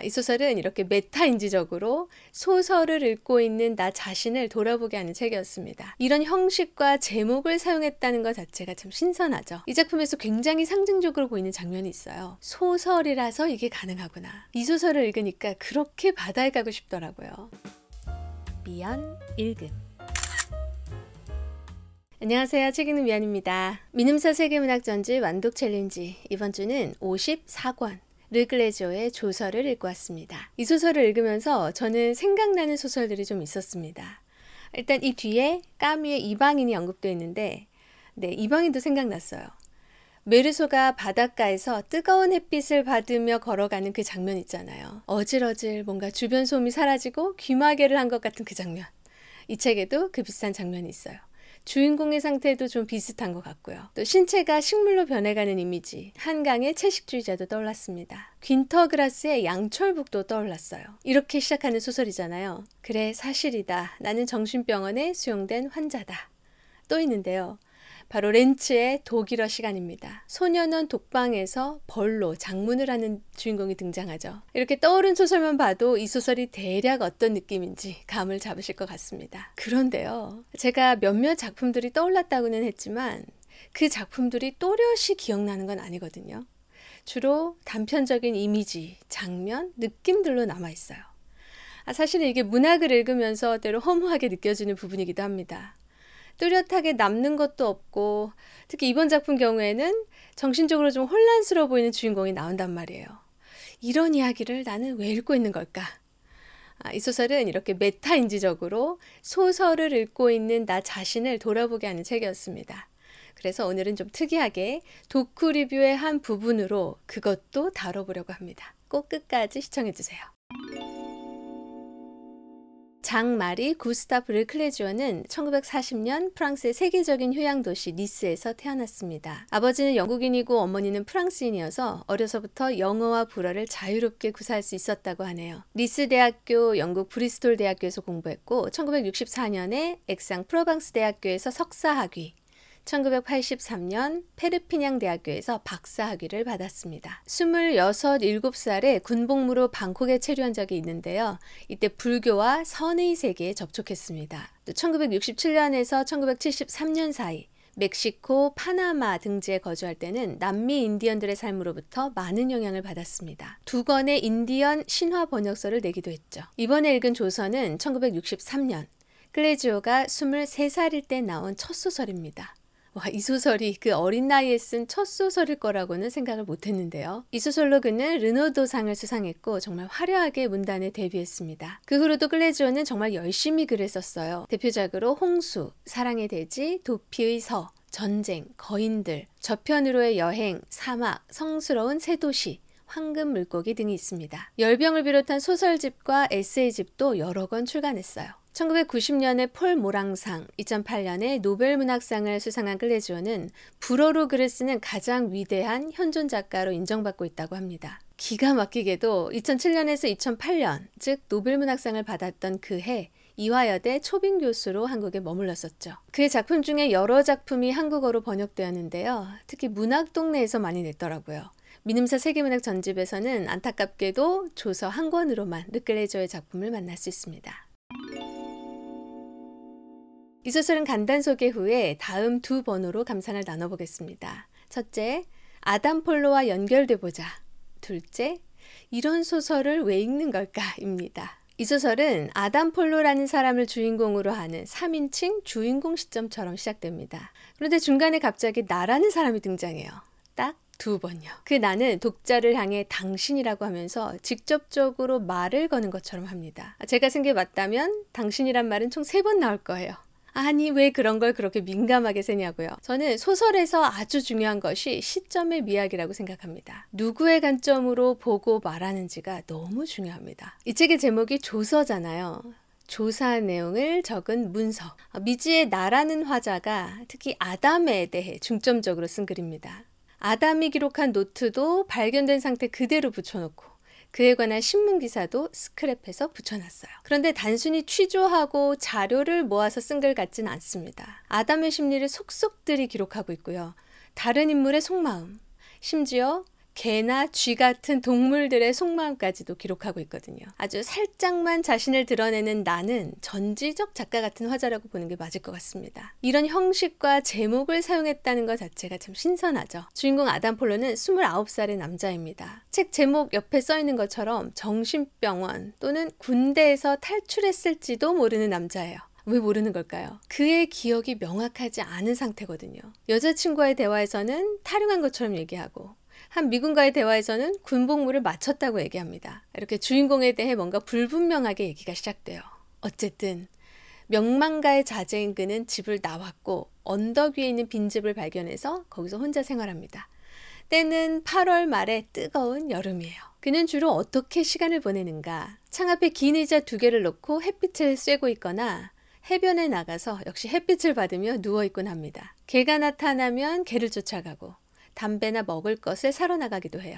이 소설은 이렇게 메타인지적으로 소설을 읽고 있는 나 자신을 돌아보게 하는 책이었습니다. 이런 형식과 제목을 사용했다는 것 자체가 참 신선하죠. 이 작품에서 굉장히 상징적으로 보이는 장면이 있어요. 소설이라서 이게 가능하구나. 이 소설을 읽으니까 그렇게 바다에 가고 싶더라고요. 미연 읽음. 안녕하세요. 책 읽는 미연입니다. 민음사 세계문학 전집 완독 챌린지, 이번 주는 54권 르글레조의 조서를 읽고 왔습니다. 이 소설을 읽으면서 저는 생각나는 소설들이 좀 있었습니다. 일단 이 뒤에 까미의 이방인이 언급되어 있는데, 이방인도 생각났어요. 메르소가 바닷가에서 뜨거운 햇빛을 받으며 걸어가는 그 장면 있잖아요. 어질어질 뭔가 주변 소음이 사라지고 귀마개를 한 것 같은 그 장면. 이 책에도 그 비슷한 장면이 있어요. 주인공의 상태도 좀 비슷한 것 같고요. 또 신체가 식물로 변해가는 이미지, 한강의 채식주의자도 떠올랐습니다. 귄터그라스의 양철북도 떠올랐어요. 이렇게 시작하는 소설이잖아요. 그래, 사실이다. 나는 정신병원에 수용된 환자다. 또 있는데요. 바로 렌츠의 독일어 시간입니다. 소년원 독방에서 벌로 장문을 하는 주인공이 등장하죠. 이렇게 떠오른 소설만 봐도 이 소설이 대략 어떤 느낌인지 감을 잡으실 것 같습니다. 그런데요, 제가 몇몇 작품들이 떠올랐다고는 했지만 그 작품들이 또렷이 기억나는 건 아니거든요. 주로 단편적인 이미지, 장면, 느낌들로 남아있어요. 사실은 이게 문학을 읽으면서 때로 허무하게 느껴지는 부분이기도 합니다. 뚜렷하게 남는 것도 없고, 특히 이번 작품 경우에는 정신적으로 좀 혼란스러워 보이는 주인공이 나온단 말이에요. 이런 이야기를 나는 왜 읽고 있는 걸까? 이 소설은 이렇게 메타인지적으로 소설을 읽고 있는 나 자신을 돌아보게 하는 책이었습니다. 그래서 오늘은 좀 특이하게 도쿠 리뷰의 한 부분으로 그것도 다뤄보려고 합니다. 꼭 끝까지 시청해주세요. 장마리 구스타프 르글레조는 1940년 프랑스의 세계적인 휴양도시 니스에서 태어났습니다. 아버지는 영국인이고 어머니는 프랑스인이어서 어려서부터 영어와 불어를 자유롭게 구사할 수 있었다고 하네요. 니스 대학교, 영국 브리스톨 대학교에서 공부했고 1964년에 액상 프로방스 대학교에서 석사학위, 1983년 페르피냥 대학교에서 박사학위를 받았습니다. 26, 7살에 군복무로 방콕에 체류한 적이 있는데요. 이때 불교와 선의 세계에 접촉했습니다. 또 1967년에서 1973년 사이 멕시코, 파나마 등지에 거주할 때는 남미 인디언들의 삶으로부터 많은 영향을 받았습니다. 2권의 인디언 신화 번역서를 내기도 했죠. 이번에 읽은 조서는 1963년 글레지오가 23살일 때 나온 첫 소설입니다. 이 소설이 그 어린 나이에 쓴 첫 소설일 거라고는 생각을 못했는데요. 이 소설로 그는 르노도상을 수상했고 정말 화려하게 문단에 데뷔했습니다. 그 후로도 글레지오는 정말 열심히 글을 썼어요. 대표작으로 홍수, 사랑의 대지, 도피의 서, 전쟁, 거인들, 저편으로의 여행, 사막, 성스러운 새 도시, 황금 물고기 등이 있습니다. 열병을 비롯한 소설집과 에세이집도 여러 권 출간했어요. 1990년에 폴 모랑상, 2008년에 노벨문학상을 수상한 글레지오는 불어로 글을 쓰는 가장 위대한 현존 작가로 인정받고 있다고 합니다. 기가 막히게도 2007년에서 2008년, 즉 노벨문학상을 받았던 그 해 이화여대 초빙 교수로 한국에 머물렀었죠. 그의 작품 중에 여러 작품이 한국어로 번역되었는데요. 특히 문학동네에서 많이 냈더라고요. 민음사 세계문학 전집에서는 안타깝게도 조서 한 권으로만 르글레조의 작품을 만날 수 있습니다. 이 소설은 간단 소개 후에 다음 두 번호로 감상을 나눠보겠습니다. 첫째, 아담 폴로와 연결돼 보자. 둘째, 이런 소설을 왜 읽는 걸까입니다. 이 소설은 아담 폴로라는 사람을 주인공으로 하는 3인칭 주인공 시점처럼 시작됩니다. 그런데 중간에 갑자기 나라는 사람이 등장해요. 딱 2번요. 그 나는 독자를 향해 당신이라고 하면서 직접적으로 말을 거는 것처럼 합니다. 제가 생각해 봤다면 당신이란 말은 총 3번 나올 거예요. 아니, 왜 그런 걸 그렇게 민감하게 세냐고요. 저는 소설에서 아주 중요한 것이 시점의 미학이라고 생각합니다. 누구의 관점으로 보고 말하는지가 너무 중요합니다. 이 책의 제목이 조서잖아요. 조사한 내용을 적은 문서. 미지의 나라는 화자가 특히 아담에 대해 중점적으로 쓴 글입니다. 아담이 기록한 노트도 발견된 상태 그대로 붙여놓고 그에 관한 신문기사도 스크랩해서 붙여놨어요. 그런데 단순히 취조하고 자료를 모아서 쓴 글 같지는 않습니다. 아담의 심리를 속속들이 기록하고 있고요. 다른 인물의 속마음, 심지어 개나 쥐 같은 동물들의 속마음까지도 기록하고 있거든요. 아주 살짝만 자신을 드러내는 나는 전지적 작가 같은 화자라고 보는 게 맞을 것 같습니다. 이런 형식과 제목을 사용했다는 것 자체가 참 신선하죠. 주인공 아담 폴로는 29살의 남자입니다. 책 제목 옆에 써 있는 것처럼 정신병원 또는 군대에서 탈출했을지도 모르는 남자예요. 왜 모르는 걸까요? 그의 기억이 명확하지 않은 상태거든요. 여자친구와의 대화에서는 탈영한 것처럼 얘기하고 한 미군과의 대화에서는 군복무를 마쳤다고 얘기합니다. 이렇게 주인공에 대해 뭔가 불분명하게 얘기가 시작돼요. 어쨌든 명망가의 자제인 그는 집을 나왔고 언덕 위에 있는 빈집을 발견해서 거기서 혼자 생활합니다. 때는 8월 말의 뜨거운 여름이에요. 그는 주로 어떻게 시간을 보내는가? 창 앞에 긴 의자 2개를 놓고 햇빛을 쐬고 있거나 해변에 나가서 역시 햇빛을 받으며 누워있곤 합니다. 개가 나타나면 개를 쫓아가고 담배나 먹을 것을 사러 나가기도 해요.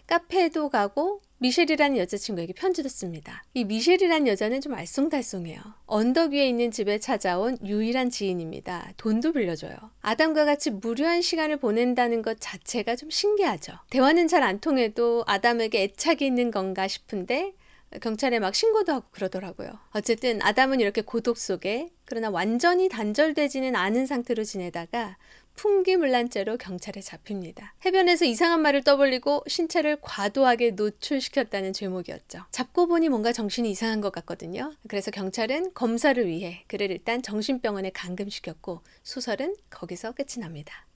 카페에도 가고 미셸이라는 여자친구에게 편지도 씁니다. 이 미셸이라는 여자는 좀 알쏭달쏭해요. 언덕 위에 있는 집에 찾아온 유일한 지인입니다. 돈도 빌려줘요. 아담과 같이 무료한 시간을 보낸다는 것 자체가 좀 신기하죠. 대화는 잘 안 통해도 아담에게 애착이 있는 건가 싶은데 경찰에 막 신고도 하고 그러더라고요. 어쨌든 아담은 이렇게 고독 속에 그러나 완전히 단절되지는 않은 상태로 지내다가 풍기물란죄로 경찰에 잡힙니다. 해변에서 이상한 말을 떠벌리고 신체를 과도하게 노출시켰다는 죄목이었죠. 잡고 보니 뭔가 정신이 이상한 것 같거든요. 그래서 경찰은 검사를 위해 그를 일단 정신병원에 감금시켰고 소설은 거기서 끝이 납니다.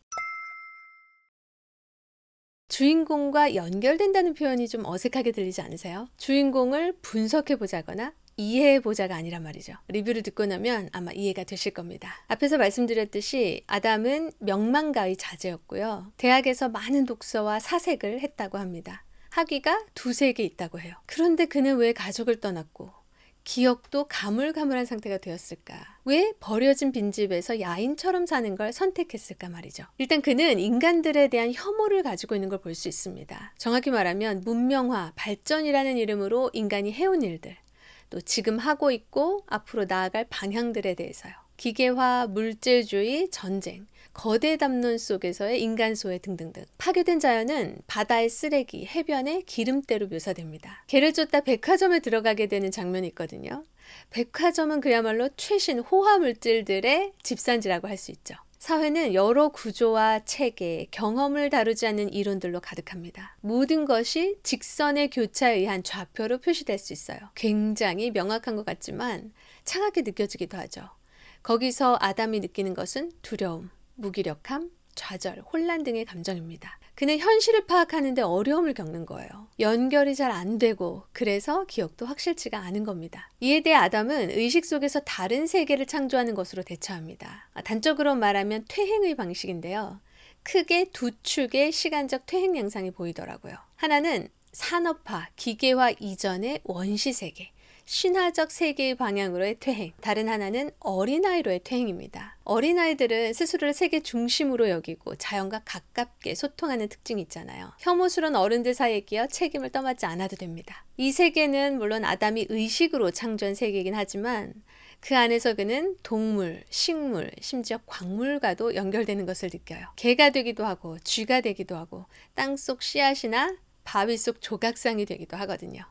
주인공과 연결된다는 표현이 좀 어색하게 들리지 않으세요? 주인공을 분석해보자거나 이해해보자가 아니란 말이죠. 리뷰를 듣고 나면 아마 이해가 되실 겁니다. 앞에서 말씀드렸듯이 아담은 명망가의 자제였고요. 대학에서 많은 독서와 사색을 했다고 합니다. 학위가 2-3개 있다고 해요. 그런데 그는 왜 가족을 떠났고 기억도 가물가물한 상태가 되었을까? 왜 버려진 빈집에서 야인처럼 사는 걸 선택했을까 말이죠. 일단 그는 인간들에 대한 혐오를 가지고 있는 걸 볼 수 있습니다. 정확히 말하면 문명화, 발전이라는 이름으로 인간이 해온 일들, 또 지금 하고 있고 앞으로 나아갈 방향들에 대해서요. 기계화, 물질주의, 전쟁, 거대 담론 속에서의 인간 소외 등등등. 파괴된 자연은 바다의 쓰레기, 해변의 기름때로 묘사됩니다. 개를 쫓다 백화점에 들어가게 되는 장면이 있거든요. 백화점은 그야말로 최신 호화 물질들의 집산지라고 할 수 있죠. 사회는 여러 구조와 체계, 경험을 다루지 않는 이론들로 가득합니다. 모든 것이 직선의 교차에 의한 좌표로 표시될 수 있어요. 굉장히 명확한 것 같지만 차갑게 느껴지기도 하죠. 거기서 아담이 느끼는 것은 두려움, 무기력함, 좌절, 혼란 등의 감정입니다. 그는 현실을 파악하는데 어려움을 겪는 거예요. 연결이 잘 안 되고 그래서 기억도 확실치가 않은 겁니다. 이에 대해 아담은 의식 속에서 다른 세계를 창조하는 것으로 대처합니다. 단적으로 말하면 퇴행의 방식인데요. 크게 2축의 시간적 퇴행 양상이 보이더라고요. 하나는 산업화, 기계화 이전의 원시 세계. 신화적 세계의 방향으로의 퇴행, 다른 하나는 어린아이로의 퇴행입니다. 어린아이들은 스스로를 세계 중심으로 여기고 자연과 가깝게 소통하는 특징이 있잖아요. 혐오스러운 어른들 사이에 끼어 책임을 떠맡지 않아도 됩니다. 이 세계는 물론 아담이 의식으로 창조한 세계이긴 하지만 그 안에서 그는 동물, 식물, 심지어 광물과도 연결되는 것을 느껴요. 개가 되기도 하고 쥐가 되기도 하고 땅속 씨앗이나 바위 속 조각상이 되기도 하거든요.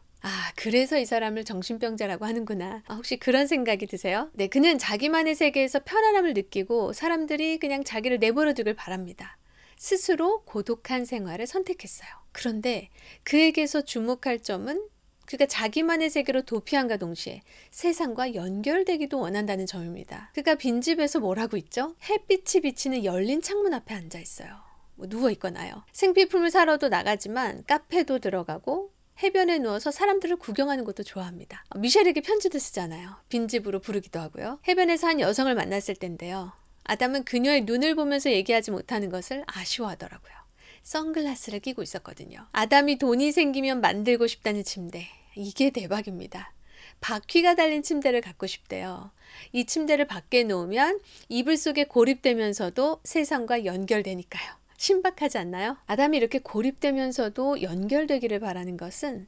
그래서 이 사람을 정신병자라고 하는구나. 혹시 그런 생각이 드세요? 네, 그는 자기만의 세계에서 편안함을 느끼고 사람들이 그냥 자기를 내버려 두길 바랍니다. 스스로 고독한 생활을 선택했어요. 그런데 그에게서 주목할 점은 그가 자기만의 세계로 도피함과 동시에 세상과 연결되기도 원한다는 점입니다. 그가 빈집에서 뭘 하고 있죠? 햇빛이 비치는 열린 창문 앞에 앉아 있어요. 누워있거나요. 생필품을 사러도 나가지만 카페도 들어가고 해변에 누워서 사람들을 구경하는 것도 좋아합니다. 미셸에게 편지도 쓰잖아요. 빈집으로 부르기도 하고요. 해변에서 한 여성을 만났을 때인데요. 아담은 그녀의 눈을 보면서 얘기하지 못하는 것을 아쉬워하더라고요. 선글라스를 끼고 있었거든요. 아담이 돈이 생기면 만들고 싶다는 침대. 이게 대박입니다. 바퀴가 달린 침대를 갖고 싶대요. 이 침대를 밖에 놓으면 이불 속에 고립되면서도 세상과 연결되니까요. 신박하지 않나요? 아담이 이렇게 고립되면서도 연결되기를 바라는 것은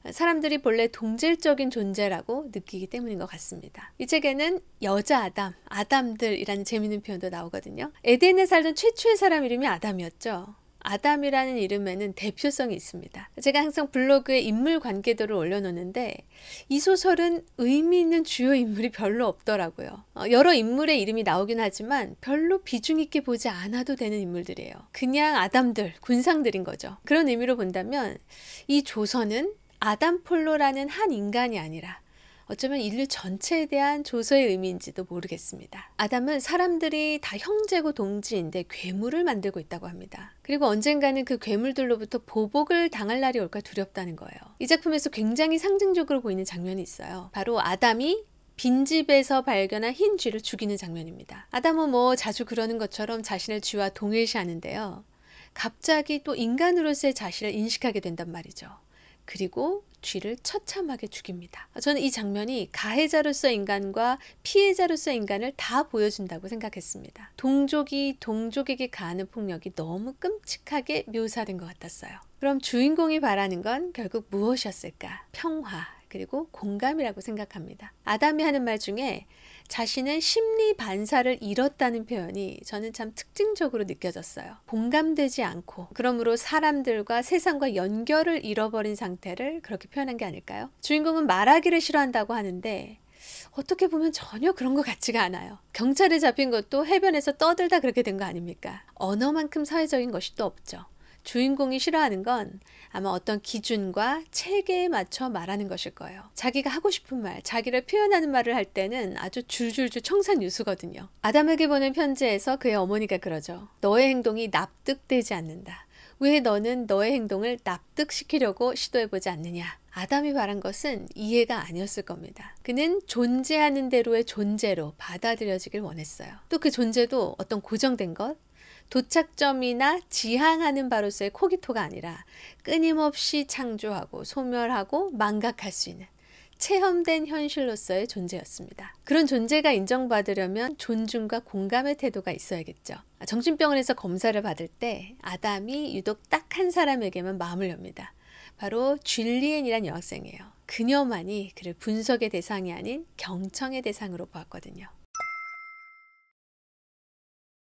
사람들이 본래 동질적인 존재라고 느끼기 때문인 것 같습니다. 이 책에는 여자 아담들이라는 재미있는 표현도 나오거든요. 에덴에 살던 최초의 사람 이름이 아담이었죠. 아담이라는 이름에는 대표성이 있습니다. 제가 항상 블로그에 인물 관계도를 올려놓는데 이 소설은 의미 있는 주요 인물이 별로 없더라고요. 여러 인물의 이름이 나오긴 하지만 별로 비중 있게 보지 않아도 되는 인물들이에요. 그냥 아담들, 군상들인 거죠. 그런 의미로 본다면 이 조서는 아담 폴로라는 한 인간이 아니라 어쩌면 인류 전체에 대한 조서의 의미인지도 모르겠습니다. 아담은 사람들이 다 형제고 동지인데 괴물을 만들고 있다고 합니다. 그리고 언젠가는 그 괴물들로부터 보복을 당할 날이 올까 두렵다는 거예요. 이 작품에서 굉장히 상징적으로 보이는 장면이 있어요. 바로 아담이 빈집에서 발견한 흰 쥐를 죽이는 장면입니다. 아담은 자주 그러는 것처럼 자신을 쥐와 동일시하는데요. 갑자기 또 인간으로서의 자신을 인식하게 된단 말이죠. 그리고 쥐를 처참하게 죽입니다. 저는 이 장면이 가해자로서 인간과 피해자로서 인간을 다 보여준다고 생각했습니다. 동족이 동족에게 가하는 폭력이 너무 끔찍하게 묘사된 것 같았어요. 그럼 주인공이 바라는 건 결국 무엇이었을까? 평화, 그리고 공감이라고 생각합니다. 아담이 하는 말 중에 자신은 심리 반사를 잃었다는 표현이 저는 참 특징적으로 느껴졌어요. 공감되지 않고 그러므로 사람들과 세상과 연결을 잃어버린 상태를 그렇게 표현한 게 아닐까요? 주인공은 말하기를 싫어한다고 하는데 어떻게 보면 전혀 그런 것 같지가 않아요. 경찰에 잡힌 것도 해변에서 떠들다 그렇게 된 거 아닙니까? 언어만큼 사회적인 것이 또 없죠. 주인공이 싫어하는 건 아마 어떤 기준과 체계에 맞춰 말하는 것일 거예요. 자기가 하고 싶은 말, 자기를 표현하는 말을 할 때는 아주 줄줄줄 청산유수거든요. 아담에게 보낸 편지에서 그의 어머니가 그러죠. 너의 행동이 납득되지 않는다. 왜 너는 너의 행동을 납득시키려고 시도해보지 않느냐? 아담이 바란 것은 이해가 아니었을 겁니다. 그는 존재하는 대로의 존재로 받아들여지길 원했어요. 또 그 존재도 어떤 고정된 것, 도착점이나 지향하는 바로서의 코기토가 아니라 끊임없이 창조하고 소멸하고 망각할 수 있는 체험된 현실로서의 존재였습니다. 그런 존재가 인정받으려면 존중과 공감의 태도가 있어야겠죠. 정신병원에서 검사를 받을 때 아담이 유독 딱 한 사람에게만 마음을 엽니다. 바로 줄리엔이란 여학생이에요. 그녀만이 그를 분석의 대상이 아닌 경청의 대상으로 보았거든요.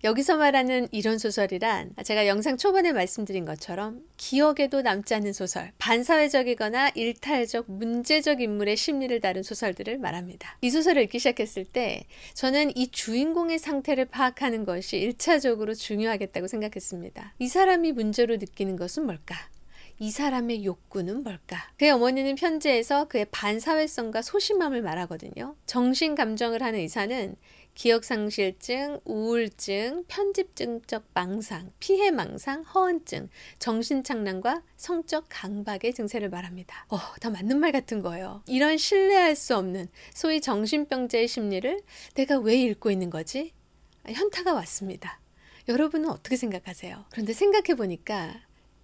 여기서 말하는 이론 소설이란 제가 영상 초반에 말씀드린 것처럼 기억에도 남지 않는 소설, 반사회적이거나 일탈적, 문제적 인물의 심리를 다룬 소설들을 말합니다. 이 소설을 읽기 시작했을 때 저는 이 주인공의 상태를 파악하는 것이 1차적으로 중요하겠다고 생각했습니다. 이 사람이 문제로 느끼는 것은 뭘까? 이 사람의 욕구는 뭘까? 그의 어머니는 편지에서 그의 반사회성과 소심함을 말하거든요. 정신감정을 하는 의사는 기억상실증, 우울증, 편집증적 망상, 피해망상, 허언증, 정신착란과 성적 강박의 증세를 말합니다. 다 맞는 말 같은 거예요. 이런 신뢰할 수 없는 소위 정신병자의 심리를 내가 왜 읽고 있는 거지? 현타가 왔습니다. 여러분은 어떻게 생각하세요? 그런데 생각해 보니까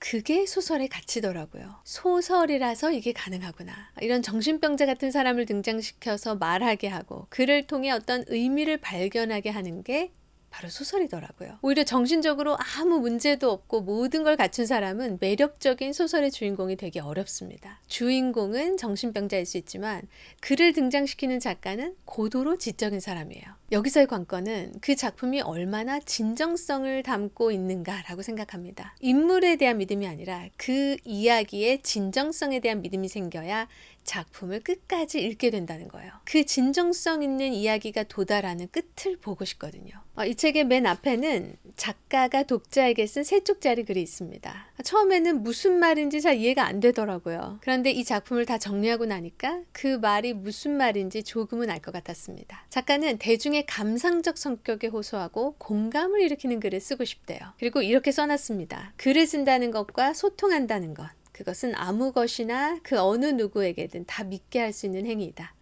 그게 소설의 가치더라고요. 소설이라서 이게 가능하구나. 이런 정신병자 같은 사람을 등장시켜서 말하게 하고 그를 통해 어떤 의미를 발견하게 하는 게 바로 소설이더라고요. 오히려 정신적으로 아무 문제도 없고 모든 걸 갖춘 사람은 매력적인 소설의 주인공이 되기 어렵습니다. 주인공은 정신병자일 수 있지만 그를 등장시키는 작가는 고도로 지적인 사람이에요. 여기서의 관건은 그 작품이 얼마나 진정성을 담고 있는가라고 생각합니다. 인물에 대한 믿음이 아니라 그 이야기의 진정성에 대한 믿음이 생겨야 작품을 끝까지 읽게 된다는 거예요. 그 진정성 있는 이야기가 도달하는 끝을 보고 싶거든요. 이 책의 맨 앞에는 작가가 독자에게 쓴 3쪽짜리 글이 있습니다. 처음에는 무슨 말인지 잘 이해가 안 되더라고요. 그런데 이 작품을 다 정리하고 나니까 그 말이 무슨 말인지 조금은 알 것 같았습니다. 작가는 대중의 감상적 성격에 호소하고 공감을 일으키는 글을 쓰고 싶대요. 그리고 이렇게 써놨습니다. 글을 쓴다는 것과 소통한다는 것. 그것은 아무 것이나 그 어느 누구에게든 다 믿게 할 수 있는 행위이다.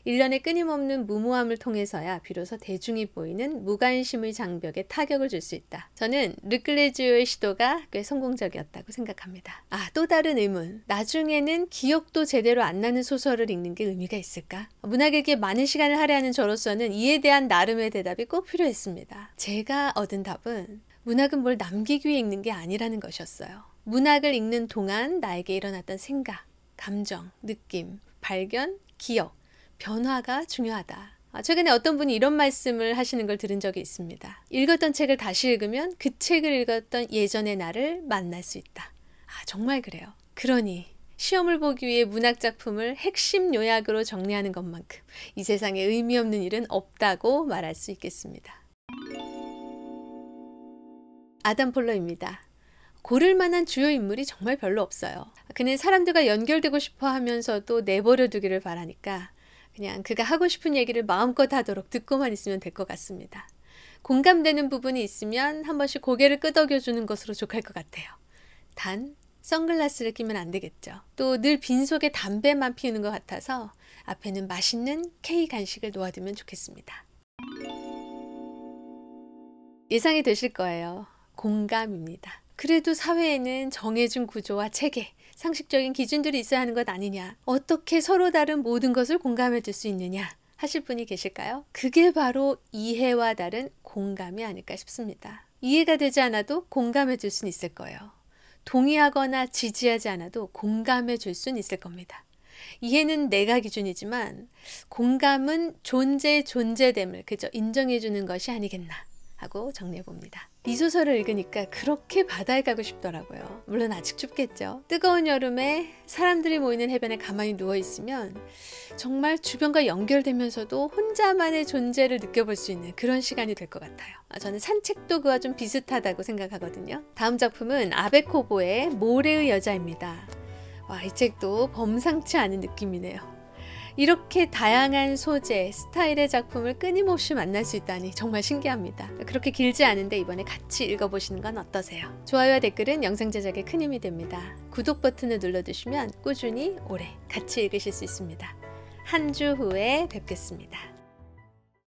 일련의 끊임없는 무모함을 통해서야 비로소 대중이 보이는 무관심의 장벽에 타격을 줄 수 있다. 저는 르클레지오의 시도가 꽤 성공적이었다고 생각합니다. 또 다른 의문. 나중에는 기억도 제대로 안 나는 소설을 읽는 게 의미가 있을까? 문학에게 많은 시간을 할애하는 저로서는 이에 대한 나름의 대답이 꼭 필요했습니다. 제가 얻은 답은 문학은 뭘 남기기 위해 읽는 게 아니라는 것이었어요. 문학을 읽는 동안 나에게 일어났던 생각, 감정, 느낌, 발견, 기억, 변화가 중요하다. 최근에 어떤 분이 이런 말씀을 하시는 걸 들은 적이 있습니다. 읽었던 책을 다시 읽으면 그 책을 읽었던 예전의 나를 만날 수 있다. 정말 그래요. 그러니 시험을 보기 위해 문학작품을 핵심 요약으로 정리하는 것만큼 이 세상에 의미 없는 일은 없다고 말할 수 있겠습니다. 아담 폴러입니다. 고를 만한 주요 인물이 정말 별로 없어요. 그는 사람들과 연결되고 싶어 하면서도 내버려 두기를 바라니까 그냥 그가 하고 싶은 얘기를 마음껏 하도록 듣고만 있으면 될 것 같습니다. 공감되는 부분이 있으면 한 번씩 고개를 끄덕여주는 것으로 족할 것 같아요. 단 선글라스를 끼면 안 되겠죠. 또 늘 빈속에 담배만 피우는 것 같아서 앞에는 맛있는 K 간식을 놓아두면 좋겠습니다. 예상이 되실 거예요. 공감입니다. 그래도 사회에는 정해진 구조와 체계, 상식적인 기준들이 있어야 하는 것 아니냐. 어떻게 서로 다른 모든 것을 공감해 줄 수 있느냐 하실 분이 계실까요? 그게 바로 이해와 다른 공감이 아닐까 싶습니다. 이해가 되지 않아도 공감해 줄 수는 있을 거예요. 동의하거나 지지하지 않아도 공감해 줄 수는 있을 겁니다. 이해는 내가 기준이지만 공감은 존재의 존재됨을 그저 인정해 주는 것이 아니겠나 하고 정리해 봅니다. 이 소설을 읽으니까 그렇게 바다에 가고 싶더라고요. 물론 아직 춥겠죠. 뜨거운 여름에 사람들이 모이는 해변에 가만히 누워있으면 정말 주변과 연결되면서도 혼자만의 존재를 느껴볼 수 있는 그런 시간이 될 것 같아요. 저는 산책도 그와 좀 비슷하다고 생각하거든요. 다음 작품은 아베코보의 모래의 여자입니다. 이 책도 범상치 않은 느낌이네요. 이렇게 다양한 소재, 스타일의 작품을 끊임없이 만날 수 있다니 정말 신기합니다. 그렇게 길지 않은데 이번에 같이 읽어보시는 건 어떠세요? 좋아요와 댓글은 영상 제작에 큰 힘이 됩니다. 구독 버튼을 눌러두시면 꾸준히 오래 같이 읽으실 수 있습니다. 한 주 후에 뵙겠습니다.